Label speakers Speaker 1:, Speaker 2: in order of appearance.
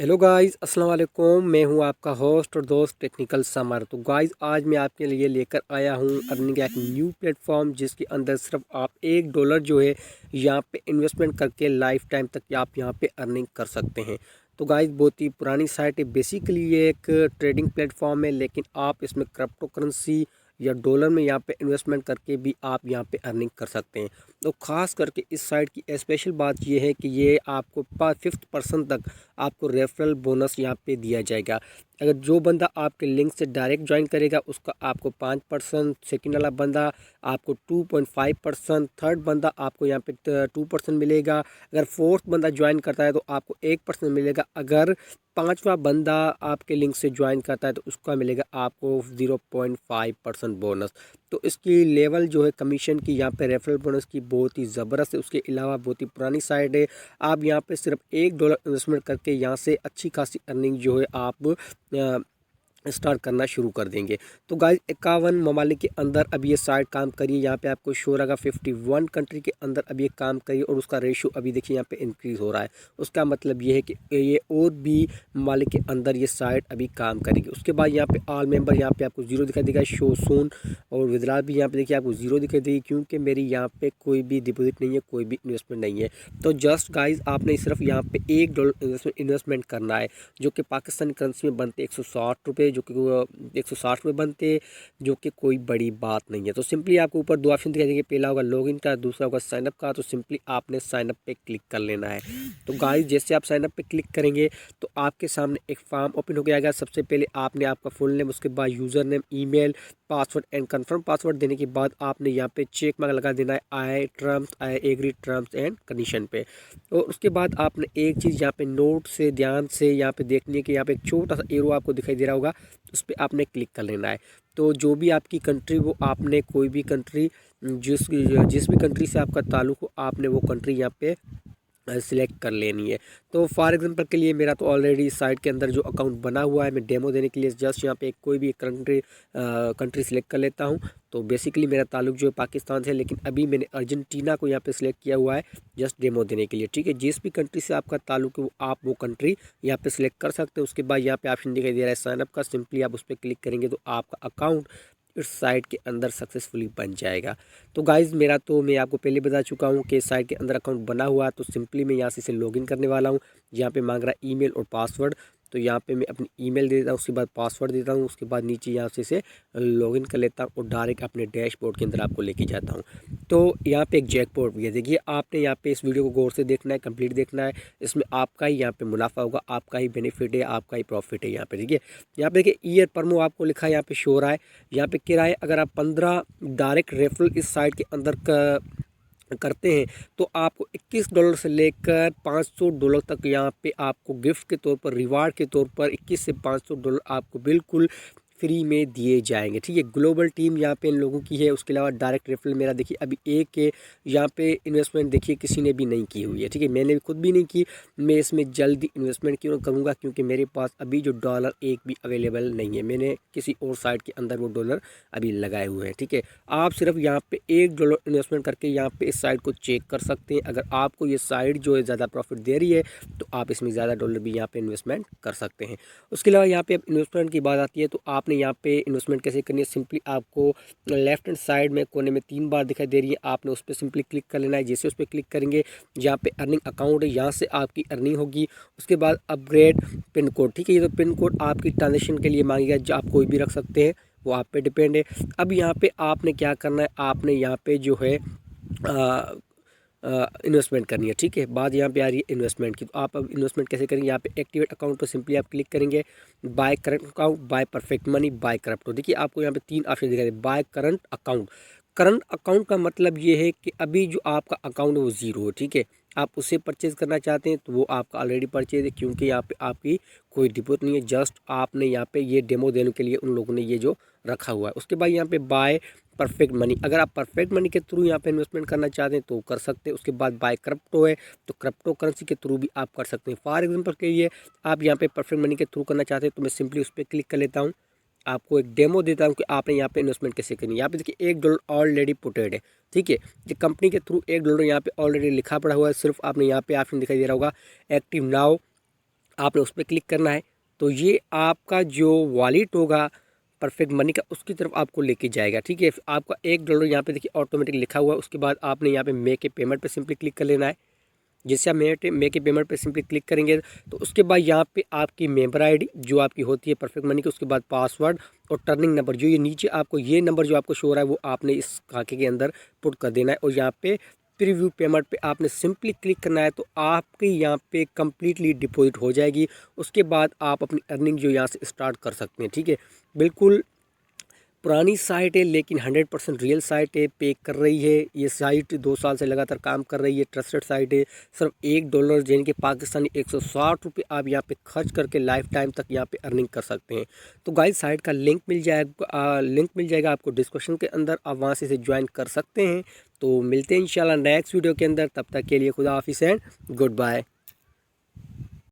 Speaker 1: Hello guys, अस्सलाम वालेकुम। मैं हूं आपका होस्ट और दोस्त टेक्निकल समर। तो गाइस, आज मैं आपके लिए लेकर आया हूं अर्निंग का एक न्यू प्लेटफॉर्म, जिसके अंदर सिर्फ आप $1 जो है यहां पे इन्वेस्टमेंट करके लाइफ टाइम तक आप यहां पे अर्निंग कर सकते हैं। तो गाइस, बहुत ही पुरानी साइट है। बेसिकली ये एक ट्रेडिंग प्लेटफॉर्म है, लेकिन आप इसमें क्रिप्टो करेंसी या डॉलर में यहाँ पे इन्वेस्टमेंट करके भी आप यहाँ पे अर्निंग कर सकते हैं। तो ख़ास करके इस साइट की स्पेशल बात ये है कि ये आपको 5% तक आपको रेफरल बोनस यहाँ पे दिया जाएगा। अगर जो बंदा आपके लिंक से डायरेक्ट ज्वाइन करेगा उसका आपको 5%, सेकेंड वाला बंदा आपको 2.5%, थर्ड बंदा आपको यहाँ पे 2% मिलेगा। अगर फोर्थ बंदा ज्वाइन करता है तो आपको 1% मिलेगा। अगर पांचवा बंदा आपके लिंक से ज्वाइन करता है तो उसका मिलेगा आपको 0.5% बोनस। तो इसकी लेवल जो है कमीशन की, यहाँ पे रेफरल बोनस की, बहुत ही ज़बरदस्त है। उसके अलावा बहुत ही पुरानी साइट है। आप यहाँ पे सिर्फ $1 इन्वेस्टमेंट करके यहाँ से अच्छी खासी अर्निंग जो है आप स्टार्ट करना शुरू कर देंगे। तो गाइस, 51 ममालिक के अंदर अब ये साइट काम करिए। यहाँ पे आपको शो रहेगा 51 कंट्री के अंदर अब ये काम करिए, और उसका रेशियो अभी देखिए यहाँ पे इंक्रीज़ हो रहा है। उसका मतलब ये है कि ये और भी ममालिक के अंदर ये साइट अभी काम करेगी। उसके बाद यहाँ पे ऑल मेंबर, यहाँ पे आपको जीरो दिखाई देगा, शो सून, और विदड्रॉल भी यहाँ पे देखिए आपको जीरो दिखाई देगी, क्योंकि मेरी यहाँ पे कोई भी डिपॉजिट नहीं है, कोई भी इन्वेस्टमेंट नहीं है। तो जस्ट गाइज, आपने सिर्फ यहाँ पे $1 इन्वेस्टमेंट करना है, जो कि पाकिस्तानी करेंसी में बनते 160 रुपये, जो कि 160 में बनते, जो कि कोई बड़ी बात नहीं है। तो सिंपली आपको ऊपर दो ऑप्शन दिखाई देंगे, पहला होगा लॉगिन का, दूसरा होगा साइनअप का। तो सिंपली आपने साइनअप पे क्लिक कर लेना है। तो गाइस, जैसे आप साइनअप पे क्लिक करेंगे तो आपके सामने एक फॉर्म ओपन हो जाएगा। सबसे पहले आपने आपका फुल नेम, उसके बाद user name, email, password and confirm password देने के बाद आपने यहाँ पे चेक मार्क लगा देना है, I agree terms and condition पे। और उसके बाद आपने एक चीज़ यहाँ पे नोट से ध्यान से यहाँ पे देखनी है कि यहाँ पे एक छोटा सा एरो आपको दिखाई दे रहा होगा, उस पर आपने क्लिक कर लेना है। तो जो भी आपकी कंट्री, वो आपने कोई भी कंट्री, जिस जिस भी कंट्री से आपका ताल्लुक हो, आपने वो कंट्री यहाँ पे सिलेक्ट कर लेनी है। तो फॉर एग्जांपल के लिए मेरा तो ऑलरेडी साइट के अंदर जो अकाउंट बना हुआ है, मैं डेमो देने के लिए जस्ट यहाँ पे कोई भी कंट्री सिलेक्ट कर लेता हूँ। तो बेसिकली मेरा ताल्लुक जो है पाकिस्तान से, लेकिन अभी मैंने अर्जेंटीना को यहाँ पे सिलेक्ट किया हुआ है जस्ट डेमो देने के लिए। ठीक है, जिस भी कंट्री से आपका ताल्लुक है आप वो कंट्री यहाँ पे सिलेक्ट कर सकते हो। उसके बाद यहाँ पे ऑप्शन दिखाई दे रहा है साइनअप का, सिंपली आप उस पर क्लिक करेंगे तो आपका अकाउंट इस साइट के अंदर सक्सेसफुली बन जाएगा। तो गाइज़, मेरा तो मैं आपको पहले बता चुका हूँ कि साइट के अंदर अकाउंट बना हुआ है। तो सिंपली मैं यहाँ से इसे लॉगिन करने वाला हूँ। यहाँ पे मांग रहा है ईमेल और पासवर्ड, तो यहाँ पे मैं अपनी ईमेल दे देता हूँ, उसके बाद पासवर्ड देता हूँ, उसके बाद नीचे यहाँ से इसे लॉगिन कर लेता हूँ और डायरेक्ट अपने डैशबोर्ड के अंदर आपको लेके जाता हूँ। तो यहाँ पे एक जैकपॉट भी है, देखिए आपने यहाँ पे इस वीडियो को गौर से देखना है, कंप्लीट देखना है। इसमें आपका ही यहाँ पे मुनाफा होगा, आपका ही बेनिफिट है, आपका ही प्रॉफिट है। यहाँ पे देखिए, यहाँ पे देखिए ईयर परमो आपको लिखा है, यहाँ पे शो रहा है। यहाँ पे किराए अगर आप 15 डायरेक्ट रेफरल इस साइट के अंदर करते हैं तो आपको $21 से लेकर $500 तक यहाँ पे आपको गिफ्ट के तौर पर, रिवार्ड के तौर पर 21 से $500 आपको बिल्कुल फ्री में दिए जाएंगे। ठीक है, ग्लोबल टीम यहाँ पे इन लोगों की है। उसके अलावा डायरेक्ट रेफरल मेरा देखिए अभी एक के यहाँ पे इन्वेस्टमेंट देखिए किसी ने भी नहीं की हुई है। ठीक है, मैंने भी खुद भी नहीं की। मैं इसमें जल्दी इन्वेस्टमेंट क्यों करूँगा, क्योंकि मेरे पास अभी जो डॉलर एक भी अवेलेबल नहीं है। मैंने किसी और साइट के अंदर वो डॉलर अभी लगाए हुए हैं। ठीक है, आप सिर्फ यहाँ पे $1 इन्वेस्टमेंट करके यहाँ पे इस साइट को चेक कर सकते हैं। अगर आपको ये साइट जो है ज़्यादा प्रॉफिट दे रही है तो आप इसमें ज़्यादा डॉलर भी यहाँ पे इन्वेस्टमेंट कर सकते हैं। उसके अलावा यहाँ पे अब इन्वेस्टमेंट की बात आती है तो आपने यहाँ पे इन्वेस्टमेंट कैसे करनी है। सिंपली आपको लेफ्ट हैंड साइड में कोने में 3 बार दिखाई दे रही है, आपने उस पर सिंपली क्लिक कर लेना है। जैसे उस पर क्लिक करेंगे, यहाँ पे अर्निंग अकाउंट है, यहाँ से आपकी अर्निंग होगी। उसके बाद अपग्रेड पिन कोड, ठीक है, ये तो पिन कोड आपकी ट्रांजेक्शन के लिए मांगेगा, जो आप कोई भी रख सकते हैं, वो आप पे डिपेंड है। अब यहाँ पे आपने क्या करना है, आपने यहाँ पे जो है इन्वेस्टमेंट करनी है। ठीक है, बात यहाँ पे आ रही है इन्वेस्टमेंट की। तो आप अब इन्वेस्टमेंट कैसे करेंगे, यहाँ पे एक्टिवेट अकाउंट पर सिंपली आप क्लिक करेंगे, buy current account, buy perfect money, buy crypto. देखिए आपको यहाँ पे 3 ऑप्शन दिखाई दे, buy current account. Current account का मतलब ये है कि अभी जो आपका अकाउंट है वो ज़ीरो है। ठीक है, आप उसे परचेज़ करना चाहते हैं तो वो आपका ऑलरेडी परचेज है, क्योंकि यहाँ पे आपकी कोई डिपॉजिट नहीं है, जस्ट आपने यहाँ पे ये डेमो देने के लिए उन लोगों ने ये जो रखा हुआ है। उसके बाद यहाँ पे बाय परफेक्ट मनी, अगर आप परफेक्ट मनी के थ्रू यहाँ पे इन्वेस्टमेंट करना चाहते हैं तो कर सकते हैं। उसके बाद बाय क्रिप्टो है, तो क्रिप्टो करेंसी के थ्रू भी आप कर सकते हैं। फॉर एग्जांपल के लिए आप यहाँ पे परफेक्ट मनी के थ्रू करना चाहते हैं तो मैं सिंपली उस पर क्लिक कर लेता हूँ, आपको एक डेमो देता हूँ कि आपने यहाँ पे इन्वेस्टमेंट कैसे करनी है। यहाँ पे देखिए $1 ऑलरेडी पुटेड है। ठीक है, ये कंपनी के थ्रू $1 यहाँ पे ऑलरेडी लिखा पड़ा हुआ है। सिर्फ आपने यहाँ पे ऑप्शन दिखाई दे रहा होगा एक्टिव नाउ, आपने उस पर क्लिक करना है। तो ये आपका जो वॉलेट होगा परफेक्ट मनी का, उसकी तरफ आपको लेके जाएगा। ठीक है, आपका $1 यहाँ पे देखिए ऑटोमेटिक लिखा हुआ है। उसके बाद आपने यहाँ पे मेक ए पेमेंट पे सिंपली क्लिक कर लेना है। जैसे आप मेक ए पेमेंट पे सिंपली क्लिक करेंगे तो उसके बाद यहाँ पे आपकी मेंबर आईडी जो आपकी होती है परफेक्ट मनी की, उसके बाद पासवर्ड और टर्निंग नंबर जो ये नीचे आपको ये नंबर जो आपको शो हो रहा है वो आपने इस खाके के अंदर पुट कर देना है। और यहाँ पे प्रीव्यू पेमेंट पे आपने सिंपली क्लिक करना है तो आपके यहाँ पे कम्प्लीटली डिपॉजिट हो जाएगी। उसके बाद आप अपनी अर्निंग जो यहाँ से स्टार्ट कर सकते हैं। ठीक है, बिल्कुल पुरानी साइट है लेकिन 100% रियल साइट है, पे कर रही है। ये साइट 2 साल से लगातार काम कर रही है, ट्रस्टेड साइट है। सिर्फ $1 यानी कि पाकिस्तानी 160 रुपये आप यहाँ पे खर्च करके लाइफ टाइम तक यहाँ पे अर्निंग कर सकते हैं। तो गाइस साइट का लिंक मिल जाएगा आपको डिस्क्रिप्शन के अंदर, आप वहाँ से इसे ज्वाइन कर सकते हैं। तो मिलते हैं इंशाल्लाह नेक्स्ट वीडियो के अंदर, तब तक के लिए खुदा हाफिज़ एंड गुड बाय।